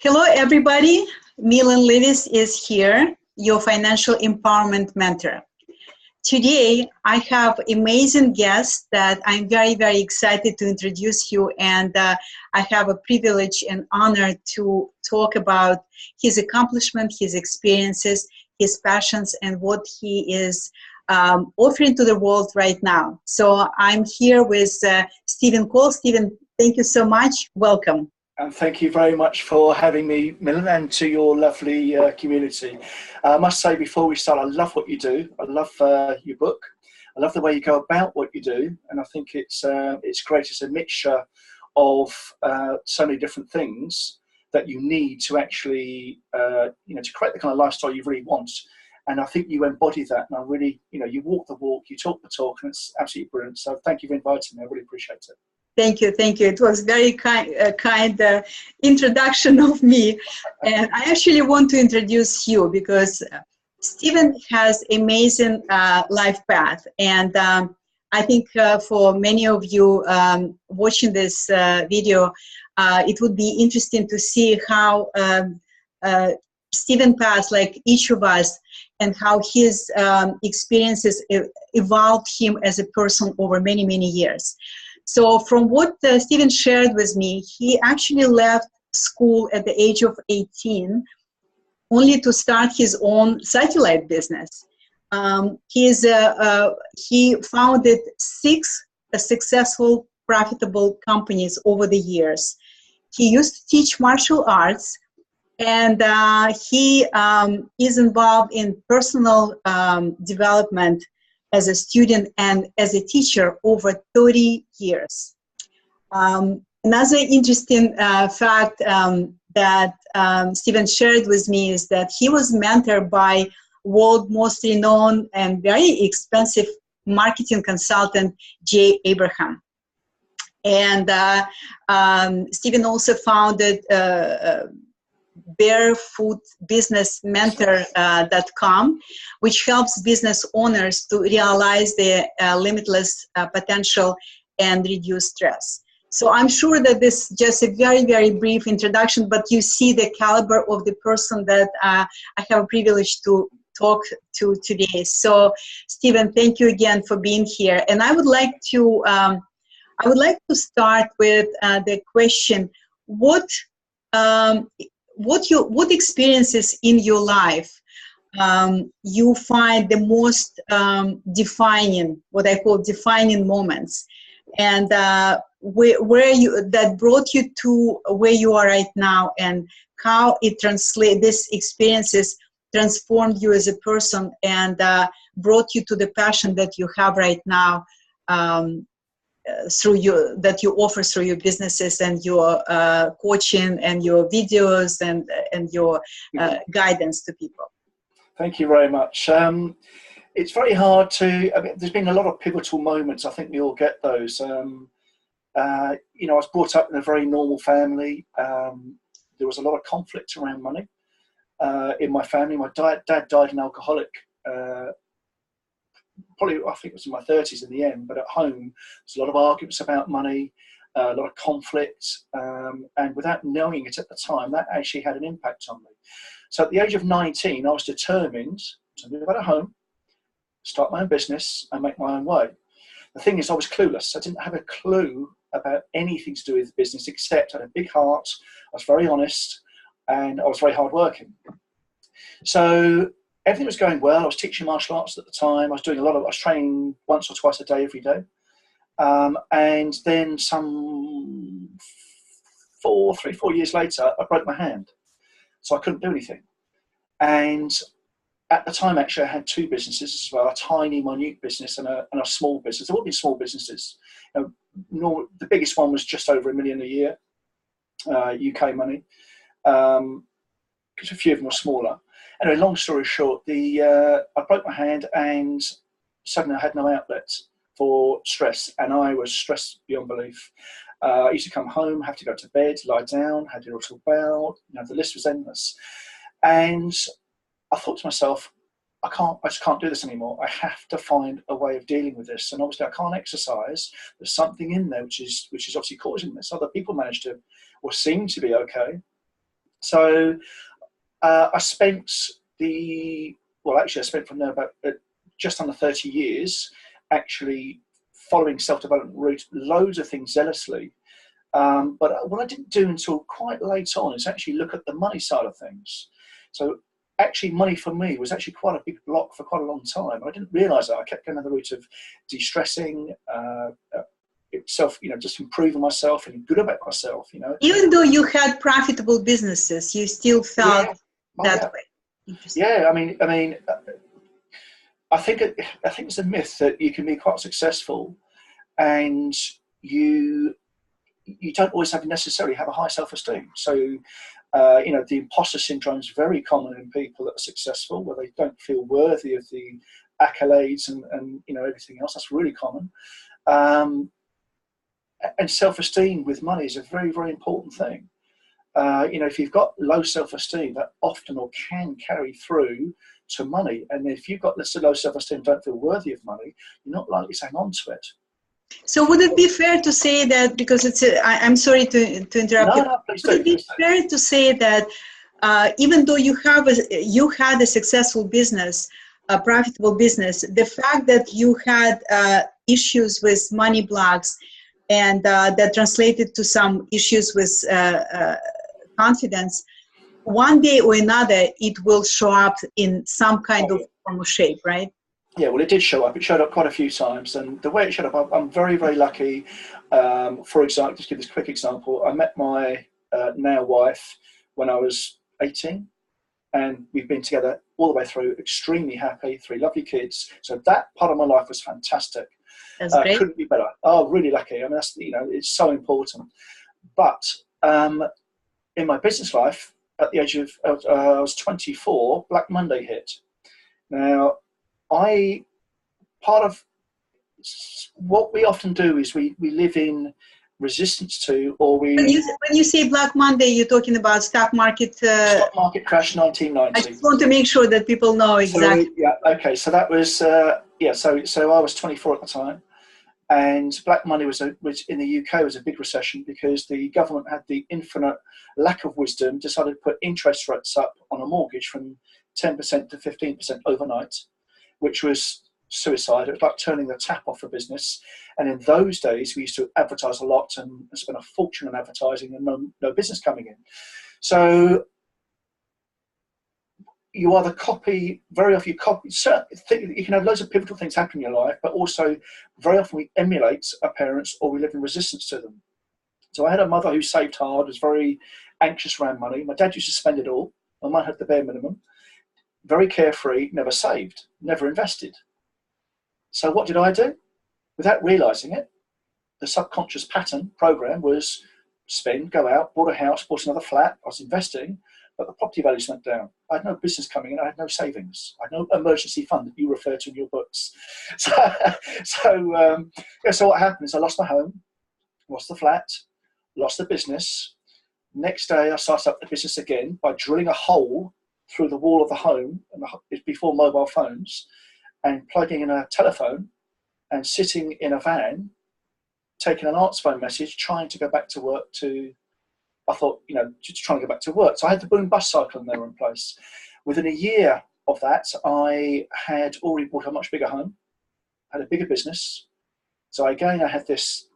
Hello, everybody. Milan Lewis is here, your financial empowerment mentor. Today, I have amazing guests that I'm very, very excited to introduce you, and I have a privilege and honor to talk about his accomplishment, his experiences, his passions, and what he is offering to the world right now. So I'm here with Stephen Cole. Stephen, thank you so much. Welcome. And thank you very much for having me, Milan, and to your lovely community. I must say before we start, I love what you do. I love your book. I love the way you go about what you do, and I think it's great. It's a mixture of so many different things that you need to actually, to create the kind of lifestyle you really want. And I think you embody that, and I really, you walk the walk, you talk the talk, and it's absolutely brilliant. So thank you for inviting me. I really appreciate it. Thank you, thank you. It was very kind introduction of me. And I actually want to introduce you because Stephen has amazing life path. And I think for many of you watching this video, it would be interesting to see how Stephen passed, like each of us, and how his experiences evolved him as a person over many, many years. So from what Stephen shared with me, he actually left school at the age of 18 only to start his own satellite business. He founded 6 successful, profitable companies over the years. He used to teach martial arts, and he is involved in personal development as a student and as a teacher over 30 years. Another interesting fact that Stephen shared with me is that he was mentored by world most renowned and very expensive marketing consultant, Jay Abraham. And Stephen also founded barefootbusinessmentor.com, which helps business owners to realize their limitless potential and reduce stress. So I'm sure that this is just a very, very brief introduction, but you see the caliber of the person that I have a privilege to talk to today. So Stephen, thank you again for being here. And I would like to start with the question, what experiences in your life you find the most defining, what I call defining moments, and where you that brought you to where you are right now, and how it these experiences transformed you as a person and brought you to the passion that you have right now, that you offer through your businesses and your coaching and your videos and your guidance to people. Thank you very much. It's very hard to, there's been a lot of pivotal moments. I think we all get those. I was brought up in a very normal family. There was a lot of conflict around money in my family. My dad died an alcoholic. Probably, I think it was in my 30s in the end, but at home, there's a lot of arguments about money, a lot of conflict, and without knowing it at the time, that actually had an impact on me. So at the age of 19, I was determined to move out of home, start my own business, and make my own way. The thing is, I was clueless. I didn't have a clue about anything to do with business, except I had a big heart, I was very honest, and I was very hardworking. So everything was going well. I was teaching martial arts at the time. I was training once or twice a day, every day. And then some 4 years later, I broke my hand. So I couldn't do anything. And at the time, actually, I had 2 businesses as well, a tiny, minute business and a small business. There would be small businesses. The biggest one was just over $1 million a year, UK money, because a few of them were smaller. Anyway, long story short, I broke my hand and suddenly I had no outlet for stress, and I was stressed beyond belief. I used to come home, have to go to bed, lie down, had a little bell, the list was endless. And I thought to myself, I just can't do this anymore. I have to find a way of dealing with this. And obviously I can't exercise. There's something in there which is obviously causing this. Other people manage to, or seem to be okay. So I spent I spent from there about just under 30 years actually following self-development route, loads of things zealously. But what I didn't do until quite late on is actually look at the money side of things. So actually money for me was actually quite a big block for quite a long time. I didn't realise that. I kept going down the route of de-stressing, just improving myself and good about myself, Even though you had profitable businesses, you still felt that way. Interesting. Yeah, I think it's a myth that you can be quite successful and you don't always necessarily have a high self-esteem. So, the imposter syndrome is very common in people that are successful, where they don't feel worthy of the accolades and everything else. That's really common. And self-esteem with money is a very, very important thing. If you've got low self-esteem, that often or can carry through to money. And if you've got low self-esteem, don't feel worthy of money, you're not likely to hang on to it. So would it be fair to say that, because I'm sorry to interrupt you, would it be fair to say that even though you had a successful business, a profitable business, the fact that you had issues with money blocks and that translated to some issues with confidence, one day or another, it will show up in some kind of form or shape, right? Yeah, well, it did show up. It showed up quite a few times. And the way it showed up, I'm very, very lucky. For example, just give this quick example. I met my now wife when I was 18. And we've been together all the way through, extremely happy, 3 lovely kids. So that part of my life was fantastic. That's great. Couldn't be better. Oh, really lucky. I mean, that's, it's so important. But in my business life, at the age of, I was 24, Black Monday hit. Now, part of what we often do is we live in resistance to, or when you say Black Monday, you're talking about stock market crash 1990. I just want to make sure that people know exactly. So, yeah, okay. So that was So I was 24 at the time, and Black Monday was in the UK was a big recession because the government had the infinite lack of wisdom, decided to put interest rates up on a mortgage from 10% to 15% overnight, which was suicide. It was like turning the tap off a business. And in those days, we used to advertise a lot and spend a fortune on advertising and no business coming in. So you either very often you copy, you can have loads of pivotal things happen in your life, but also very often we emulate our parents or we live in resistance to them. So I had a mother who saved hard, was very anxious around money. My dad used to spend it all. My mum had the bare minimum. Very carefree, never saved, never invested. So what did I do? Without realising it, the subconscious pattern program was spend, go out, bought a house, bought another flat. I was investing, but the property values went down. I had no business coming in. I had no savings. I had no emergency fund that you refer to in your books. So what happened is I lost my home, lost the flat, lost the business. Next day, I started up the business again by drilling a hole through the wall of the home, and it's before mobile phones, and plugging in a telephone and sitting in a van, taking an answer phone message, trying to go back to work just trying to go back to work. So I had the boom bust cycle in there in place. Within a year of that, I had already bought a much bigger home, had a bigger business. So again, I had this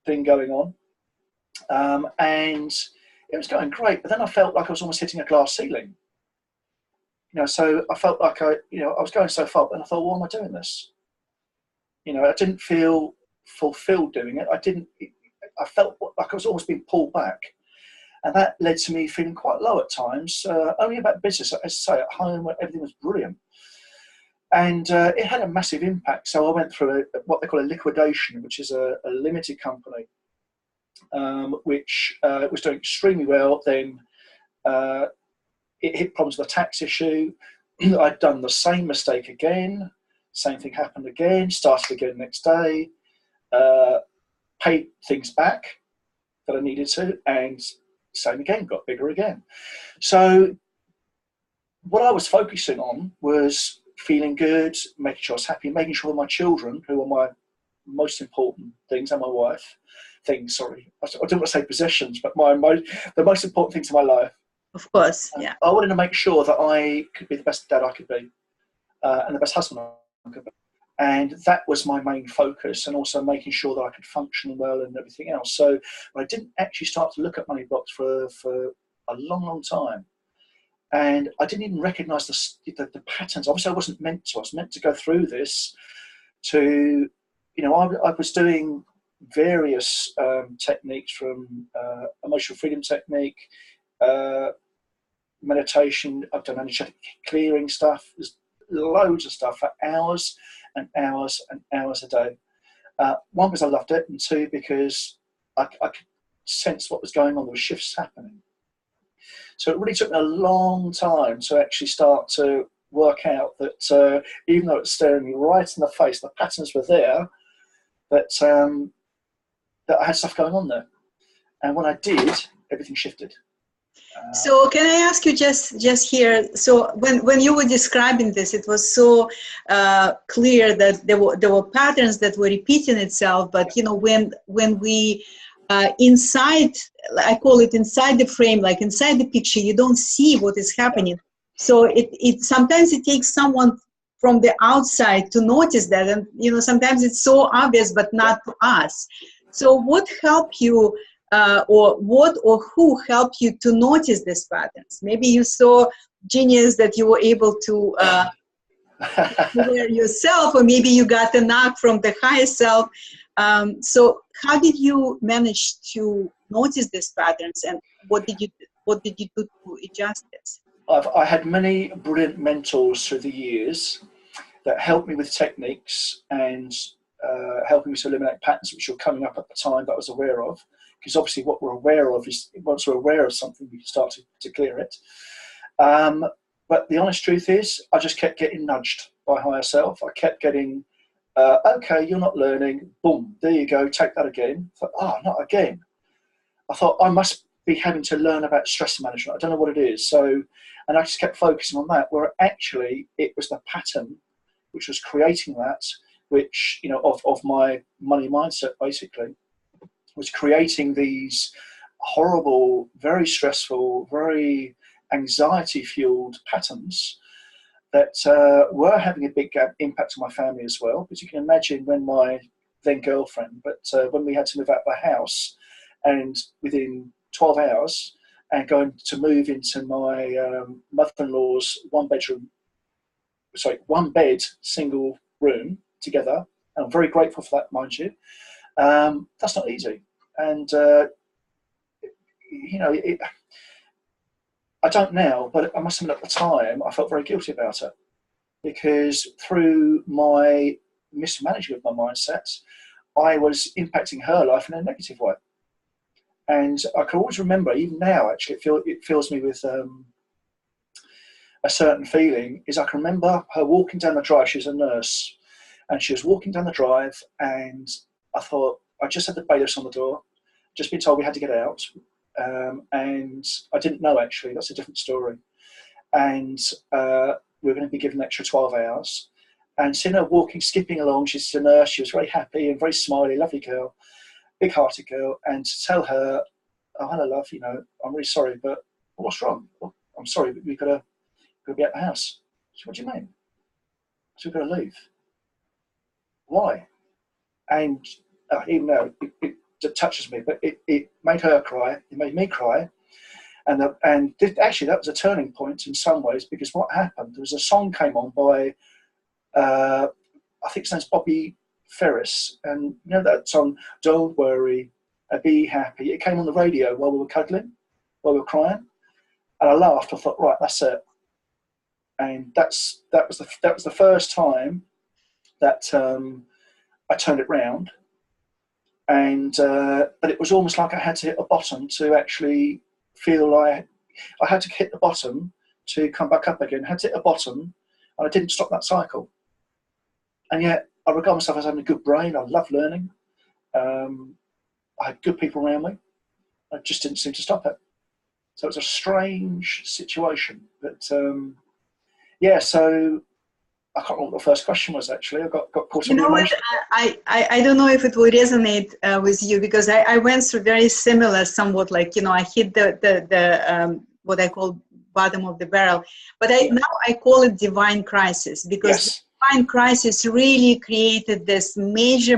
thing going on. And it was going great, but then I felt like I was almost hitting a glass ceiling. So I felt like I was going so far, and I thought, why am I doing this? I didn't feel fulfilled doing it. I felt like I was almost being pulled back. And that led to me feeling quite low at times, only about business, as I say, at home, where everything was brilliant. And it had a massive impact. So I went through what they call a liquidation, which is a limited company, which was doing extremely well. Then it hit problems with a tax issue. I'd done the same mistake again. Same thing happened again. Started again next day. Paid things back that I needed to, and same again, got bigger again. So what I was focusing on was feeling good, making sure I was happy, making sure my children, who are my most important things, and my wife, things, sorry. I don't want to say possessions, but the most important things in my life. Of course, yeah. I wanted to make sure that I could be the best dad I could be, and the best husband I could be. And that was my main focus, and also making sure that I could function well and everything else. So I didn't actually start to look at money blocks for a long, long time. And I didn't even recognise the patterns. Obviously, I wasn't meant to. I was meant to go through this to, I was doing various techniques, from emotional freedom technique, meditation. I've done energetic clearing stuff. There's loads of stuff for hours and hours and hours a day. One, because I loved it, and two, because I could sense what was going on. There were shifts happening. So it really took me a long time to actually start to work out that even though it's staring me right in the face, the patterns were there, that I had stuff going on there. And when I did, everything shifted. So can I ask you just here, so when you were describing this, it was so clear that there were patterns that were repeating itself, but when we inside, I call it inside the frame, like inside the picture, you don't see what is happening. So it sometimes it takes someone from the outside to notice that, and sometimes it's so obvious but not to us. So what helped you, or who helped you to notice these patterns? Maybe you saw genius that you were able to yourself, or maybe you got a knock from the higher self. So how did you manage to notice these patterns, and what did you do to adjust this? I had many brilliant mentors through the years that helped me with techniques and helping me to eliminate patterns which were coming up at the time that I was aware of. Because obviously what we're aware of is, once we're aware of something, we can start to clear it. But the honest truth is, I just kept getting nudged by higher self. I kept getting, okay, you're not learning. Boom, there you go, take that again. I thought, not again. I thought, I must be having to learn about stress management. I don't know what it is. So, and I just kept focusing on that, where actually it was the pattern which was creating that, which, of my money mindset, basically, was creating these horrible, very stressful, very anxiety-fueled patterns that were having a big impact on my family as well. Because you can imagine, when my then girlfriend, when we had to move out of the house, and within 12 hours, and going to move into my mother-in-law's one bed, single room together, and I'm very grateful for that, mind you. That's not easy. And, I don't now, but I must admit at the time, I felt very guilty about it, because through my mismanagement of my mindset, I was impacting her life in a negative way. And I can always remember, even now, actually, it fills me with a certain feeling, is I can remember her walking down the drive. She was a nurse, and she was walking down the drive, and I thought, I just had the bailiffs on the door, just been told we had to get out, and I didn't know, actually. That's a different story. And we were going to be given an extra 12 hours. And seeing her walking, skipping along, she's a nurse, she was very happy and very smiley, lovely girl, big-hearted girl, and to tell her, oh, hello, love, I'm really sorry, but what's wrong? Well, I'm sorry, but we've got to be at the house. So what do you mean? So we've got to leave. Why? And even though it touches me, but it made her cry, it made me cry, actually that was a turning point in some ways, because what happened, there was a song came on by, I think his name's Bobby Ferris, and that song, Don't Worry, Be Happy. It came on the radio while we were cuddling, while we were crying, and I laughed. I thought, right, that's it. And that was the first time that I turned it round. And but it was almost like I had to hit a bottom to actually feel I had to hit the bottom to come back up again. I had to hit a bottom, and I didn't stop that cycle. And yet I regard myself as having a good brain. I love learning. I had good people around me. I just didn't seem to stop it. So it's a strange situation. But so I can't remember what the first question was, actually. I got caught You in the know what? emotion. I don't know if it will resonate with you, because I went through very similar, somewhat like, you know, I hit the what I call bottom of the barrel, but now I call it divine crisis, because the Yes. divine crisis really created this major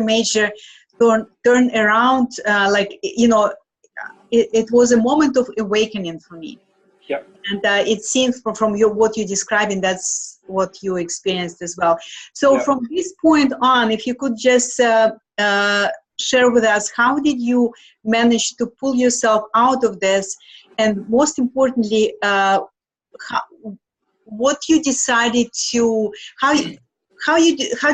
turn around. Like, you know, it was a moment of awakening for me. Yep. And it seems from what you're describing, that's what you experienced as well. So Yep. from this point on, if you could just share with us, how did you manage to pull yourself out of this? And most importantly, what you decided to, how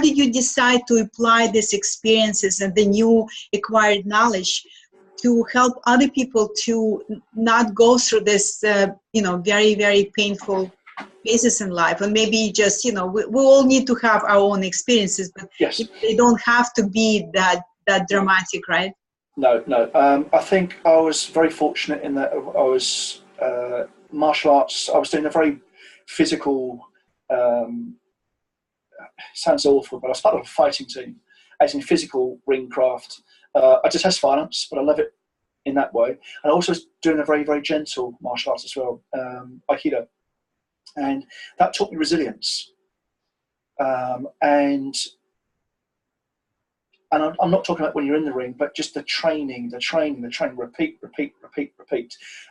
did you decide to apply these experiences and the new acquired knowledge to help other people to not go through this, you know, very painful phases in life? And maybe just, you know, we all need to have our own experiences, but Yes. they don't have to be that dramatic, right? No. I think I was very fortunate in that I was martial arts. I was doing a very physical. Sounds awful, but I was part of a fighting team, as in physical ring craft. I detest violence, but I love it in that way. And I also was doing a very gentle martial arts as well, Aikido, and that taught me resilience. And I'm not talking about when you're in the ring, but just the training, repeat.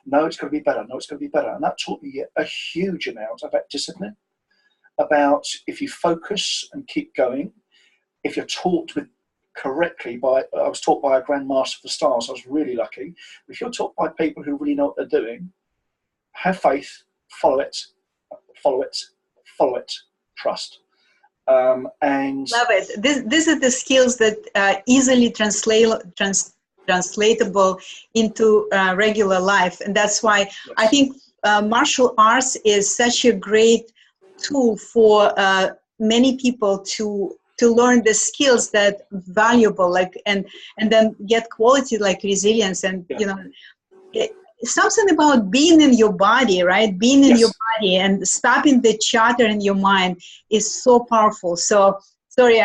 No, it's going to be better. No, it's going to be better. And that taught me a huge amount about discipline, about if you focus and keep going, if you're taught correctly I was taught by a Grandmaster of the Stars. I was really lucky. If you're taught by people who really know what they're doing, have faith, follow it, trust. And Love it. These are the skills that easily translatable into regular life, and that's why yes. I think martial arts is such a great tool for many people to learn the skills that valuable, like and then get quality like resilience and you know. Something about being in your body, right? Being in your body and stopping the chatter in your mind is so powerful. So, sorry,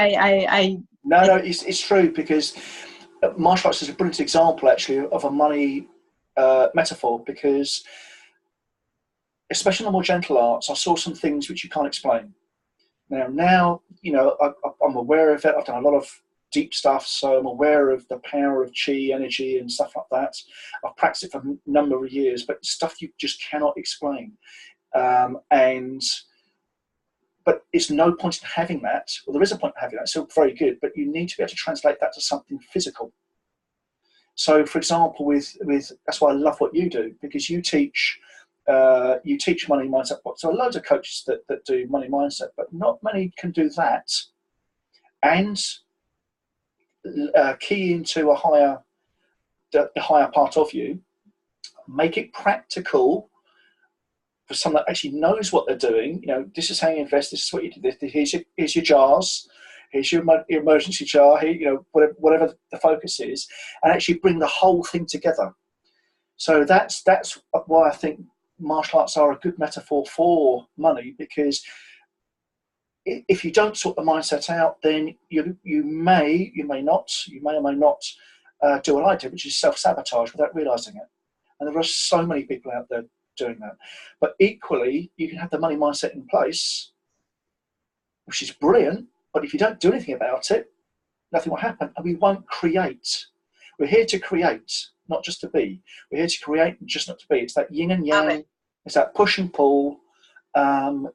No, it's true, because martial arts is a brilliant example, actually, of a money metaphor, because especially in the more gentle arts, I saw some things which you can't explain. Now, you know, I'm aware of it. I've done a lot of deep stuff, so I'm aware of the power of chi energy and stuff like that. I've practiced it for a number of years, but stuff you just cannot explain. But it's no point in having that. Well, there is a point in having that. It's still very good, but you need to be able to translate that to something physical. So, for example, with that's why I love what you do, because you teach money mindset. So, there are loads of coaches that do money mindset, but not many can do that and key into the higher part of you, make it practical for someone that actually knows what they're doing. You know, this is how you invest. This is what you do. Here's your jars. Here's your emergency jar. Here, you know, whatever the focus is, and actually bring the whole thing together. So that's why I think martial arts are a good metaphor for money, because if you don't sort the mindset out, then you may or may not do what I did, which is self-sabotage without realizing it. And there are so many people out there doing that. But equally, you can have the money mindset in place, which is brilliant, but if you don't do anything about it, nothing will happen, and we won't create. We're here to create, not just to be. We're here to create, just not to be. It's that yin and yang. It's that push and pull.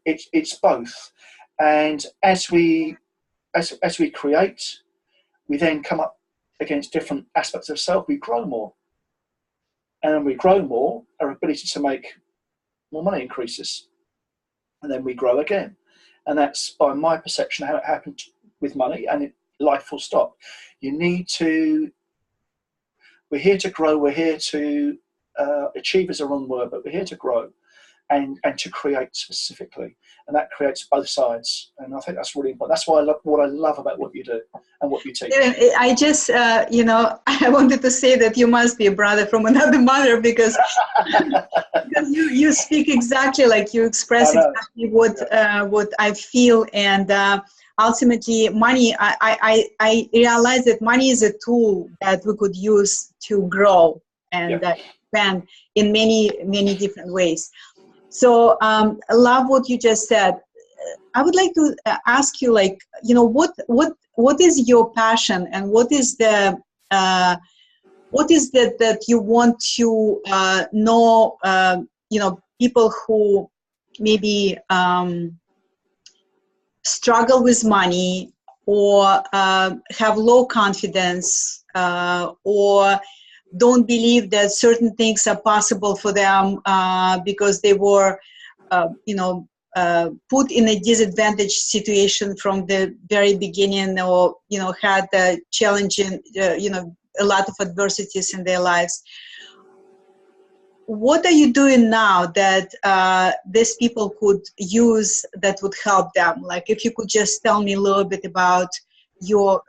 It's both. And as we create, we then come up against different aspects of self. We grow more, and when we grow more, our ability to make more money increases, and then we grow again. And that's, by my perception, how it happened with money and life. Full stop. You need to. We're here to grow. We're here to achieve is a wrong word, but we're here to grow. and to create specifically, and that creates both sides. And I think that's really important. That's why what I love about what you do and what you teach. I just, I wanted to say that you must be a brother from another mother, because you speak exactly like you express exactly what I feel. And ultimately, money, I realize that money is a tool that we could use to grow and expand in many, many different ways. So I love what you just said. I would like to ask you, like, what is your passion, and what is that you want to know? People who maybe struggle with money, or have low confidence, or don't believe that certain things are possible for them because they were, put in a disadvantaged situation from the very beginning, or had a challenging, a lot of adversities in their lives. What are you doing now that these people could use that would help them? Like, if you could just tell me a little bit about your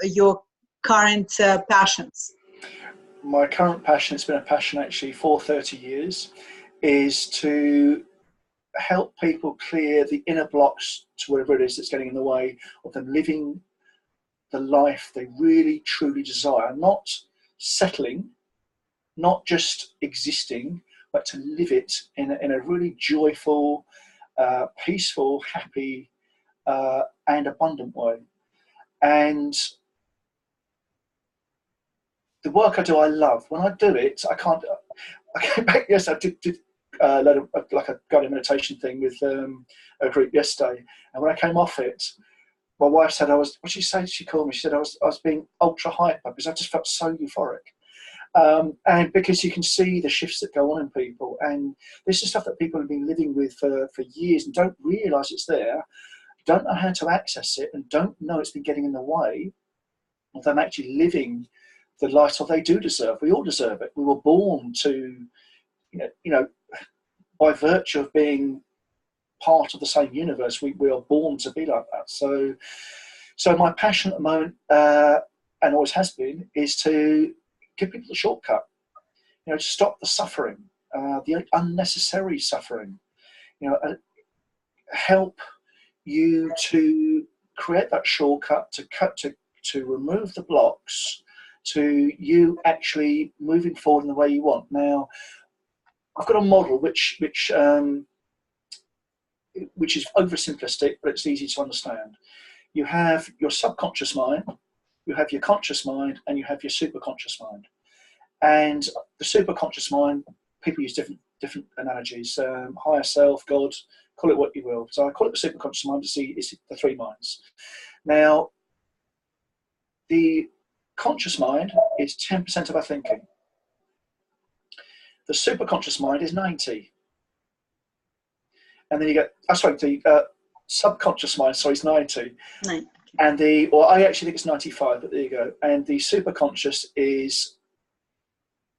current passions. My current passion, it's been a passion actually for 30 years, is to help people clear the inner blocks to whatever it is that's getting in the way of them living the life they really truly desire. Not settling, not just existing, but to live it in a really joyful, peaceful, happy, and abundant way. And the work I do, I love. When I do it, I came back yesterday, I did like a guided meditation thing with a group yesterday, and when I came off it, my wife said what did she say? She called me. She said I was being ultra hyper because I just felt so euphoric, and because you can see the shifts that go on in people, and this is stuff that people have been living with for years and don't realise it's there, don't know how to access it, and don't know it's been getting in the way of them actually living the lifestyle they do deserve. We all deserve it. We were born to, by virtue of being part of the same universe, we are born to be like that. So my passion at the moment, and always has been, is to give people a shortcut. To stop the suffering, the unnecessary suffering. Help you to create that shortcut, to remove the blocks, to you actually moving forward in the way you want. Now, I've got a model which is oversimplistic, but it's easy to understand. You have your subconscious mind, you have your conscious mind, and you have your superconscious mind. And the superconscious mind, people use different analogies. Higher self, God, call it what you will. So I call it the superconscious mind to see it's the three minds. Now, the conscious mind is 10% of our thinking. The superconscious mind is 90. And then you get, the subconscious mind, is 90. Right. And I actually think it's 95, but there you go. And the superconscious is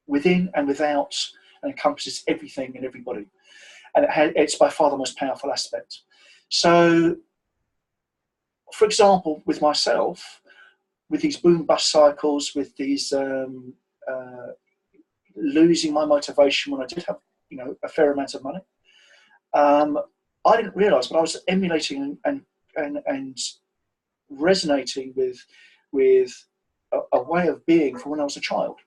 within and without, and encompasses everything and everybody. And it's by far the most powerful aspect. So, for example, with myself, with these boom-bust cycles, with these losing my motivation when I did have, a fair amount of money, I didn't realise, but I was emulating and resonating with a way of being from when I was a child.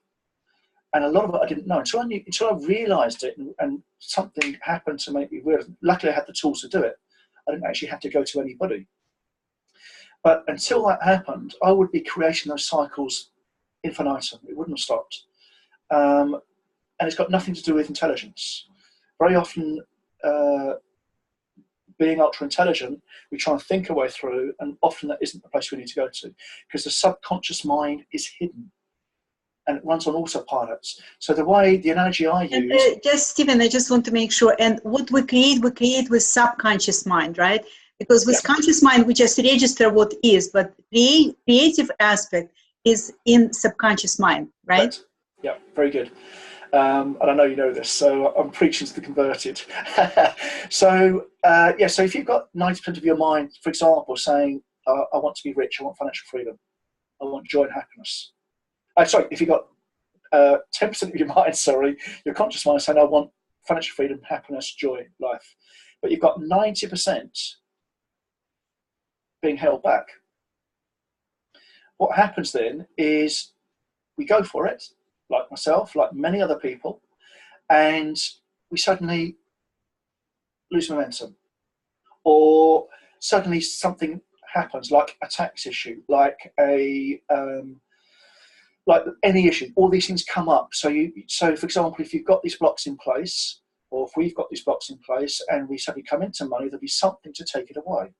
And a lot of it I didn't know until I realised it, and something happened to make me realise. Luckily, I had the tools to do it. I didn't actually have to go to anybody. But until that happened, I would be creating those cycles infinitum. It wouldn't have stopped. And it's got nothing to do with intelligence. Very often, being ultra intelligent, we try and think our way through, and often that isn't the place we need to go to, because the subconscious mind is hidden and it runs on autopilots. So the analogy I use... Just, Stephen, I just want to make sure, and what we create with subconscious mind, right? Because with conscious mind, we just register what is, but the creative aspect is in subconscious mind, right? Yeah, very good. And I know you know this, so I'm preaching to the converted. So yeah, so if you've got 90% of your mind, for example, saying, I want to be rich, I want financial freedom, I want joy and happiness. Sorry, if you've got 10% of your mind, sorry, your conscious mind saying, I want financial freedom, happiness, joy, life. But you've got 90% being held back. What happens then is we go for it, like myself, like many other people, and we suddenly lose momentum. Or suddenly something happens, like a tax issue, like like any issue. All these things come up. So for example, if you've got these blocks in place, or if we've got these blocks in place, and we suddenly come into money, there'll be something to take it away.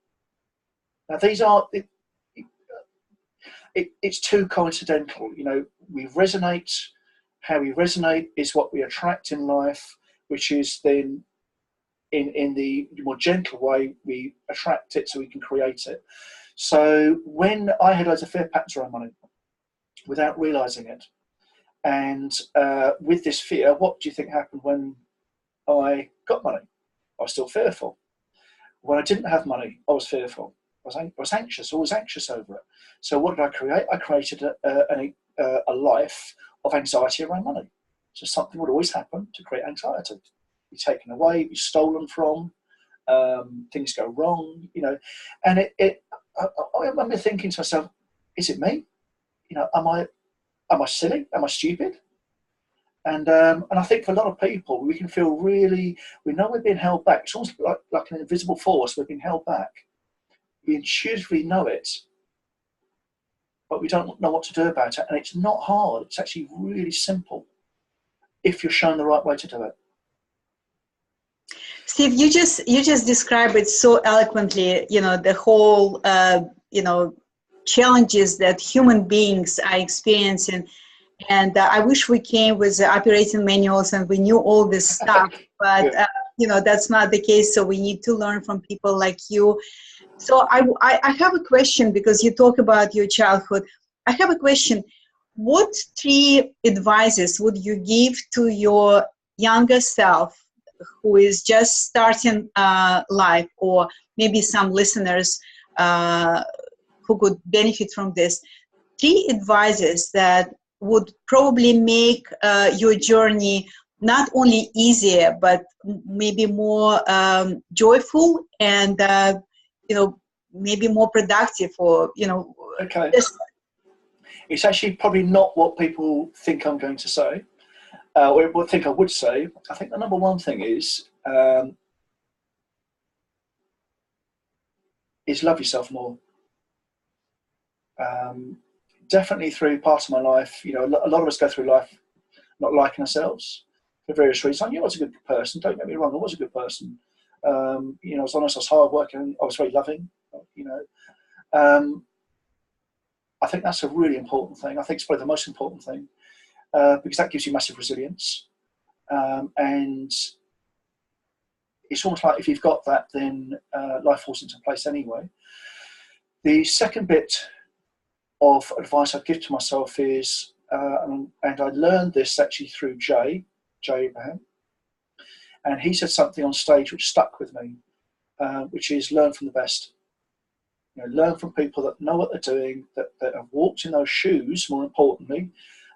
Now these are it's too coincidental. You know, we resonate. How we resonate is what we attract in life, which is then in the more gentle way, we attract it so we can create it. So when I had loads of fear patterns around money without realizing it, and with this fear, what do you think happened when I got money? I was still fearful. When I didn't have money, I was fearful. I was anxious, always anxious over it. So what did I create? I created a life of anxiety around money. So something would always happen to create anxiety. Be taken away, be stolen from, things go wrong, you know. And I remember thinking to myself, is it me? You know, am I silly? Am I stupid? And I think for a lot of people, we can feel really, we know we're being held back. It's almost like an invisible force. We're being held back. We intuitively know it, but we don't know what to do about it. And it's not hard. It's actually really simple if you're shown the right way to do it. Steve, you just described it so eloquently. You know, the whole challenges that human beings are experiencing, and I wish we came with the operating manuals and we knew all this stuff. But that's not the case. So we need to learn from people like you. So I have a question, because you talk about your childhood. I have a question. What 3 advices would you give to your younger self who is just starting life, or maybe some listeners who could benefit from this? 3 advices that would probably make your journey not only easier, but maybe more joyful and maybe more productive, or Okay. It's actually probably not what people think I'm going to say, or what think I would say. I think the number one thing is love yourself more. Definitely through part of my life, you know, a lot of us go through life not liking ourselves for various reasons. I knew I was a good person, don't get me wrong, I was a good person. You know, I was honest, I was hardworking, I was very loving, you know. I think that's a really important thing. I think it's probably the most important thing, because that gives you massive resilience. And it's almost like if you've got that, then life falls into place anyway. The second bit of advice I'd give to myself is, and I learned this actually through Jay Abraham, and he said something on stage which stuck with me, which is learn from the best. You know, learn from people that know what they're doing, that have walked in those shoes, more importantly,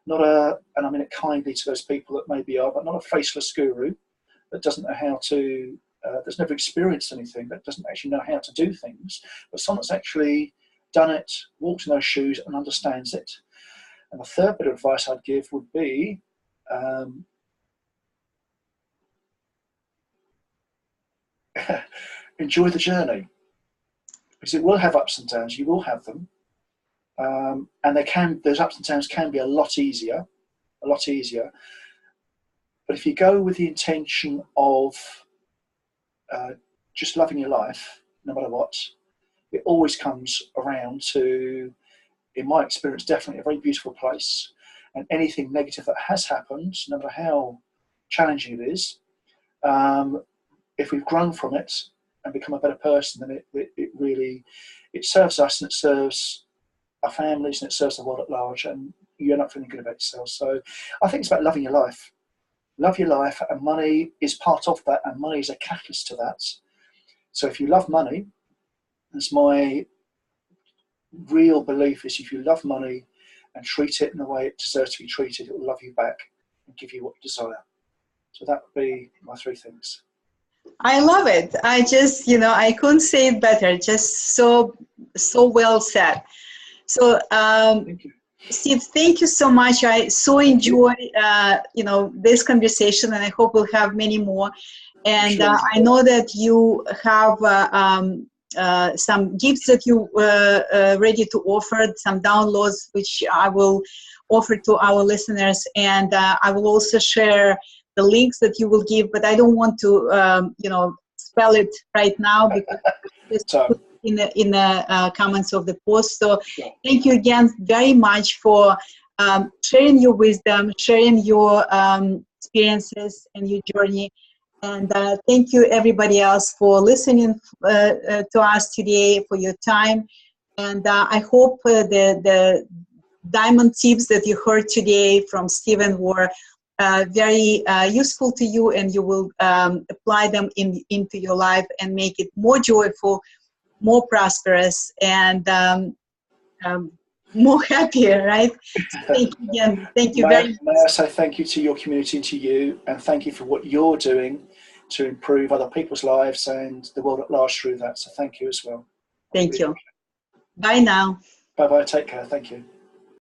and I mean it kindly to those people that maybe are, but not a faceless guru that doesn't know how to, that's never experienced anything, that doesn't actually know how to do things, but someone that's actually done it, walked in those shoes and understands it. And the third bit of advice I'd give would be, enjoy the journey, because it will have ups and downs. You will have them, and those ups and downs can be a lot easier. But if you go with the intention of just loving your life, no matter what, it always comes around to, in my experience, definitely a very beautiful place. And anything negative that has happened, no matter how challenging it is, if we've grown from it and become a better person, then it really serves us, and it serves our families, and it serves the world at large, and you end up feeling good about yourself. So I think it's about loving your life. love your life, and money is part of that, and money is a catalyst to that. So if you love money, as my real belief is, if you love money and treat it in the way it deserves to be treated, it will love you back and give you what you desire. So that would be my 3 things. I love it. I just, I couldn't say it better. Just so well said. So, Thank you. Steve, thank you so much. I so enjoy, this conversation, and I hope we'll have many more. And Sure. I know that you have some gifts that you ready to offer, some downloads, which I will offer to our listeners. And I will also share the links that you will give, but I don't want to, spell it right now, because just put it in the comments of the post. So Sure. Thank you again very much for sharing your wisdom, sharing your experiences and your journey. And thank you everybody else for listening to us today, for your time. And I hope the diamond tips that you heard today from Stephen were very useful to you, and you will apply them into your life and make it more joyful, more prosperous, and more happier, right? So thank you again. Thank you very much. May I say thank you to your community and to you, and thank you for what you're doing to improve other people's lives and the world at large through that. So thank you as well. Thank you. Bye now. Bye-bye. Take care. Thank you.